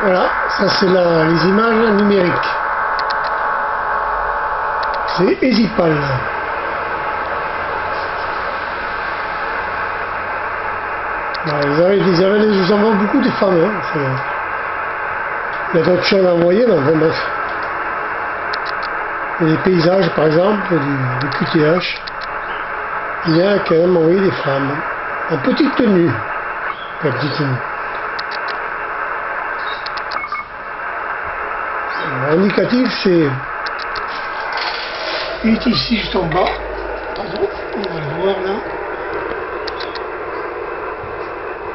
Voilà, ça c'est les images numériques. C'est EasyPal. Ils en vendent beaucoup des femmes. Hein. Il y a d'autres choses à envoyer, mais bon, bref. Il y a des paysages, par exemple, du QTH. Il y a quand même envoyé des femmes. En petite tenue. La petite tenue. L'indicatif, c'est ici, juste en bas. Pardon, on va le voir là.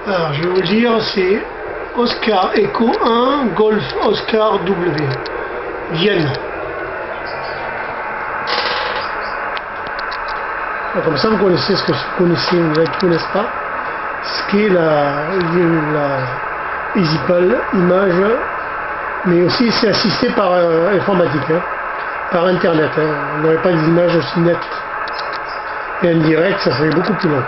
Alors, je vais vous le dire, c'est Oscar Echo 1, Golf Oscar W. Vienne. Alors, comme ça, vous connaissez ce que vous connaissez, vous ne connaissez pas. Ce qu'est la EasyPal image, mais aussi c'est assisté par informatique, hein, par internet. Hein. On n'aurait pas des images aussi nettes. Et en direct, ça serait beaucoup plus long.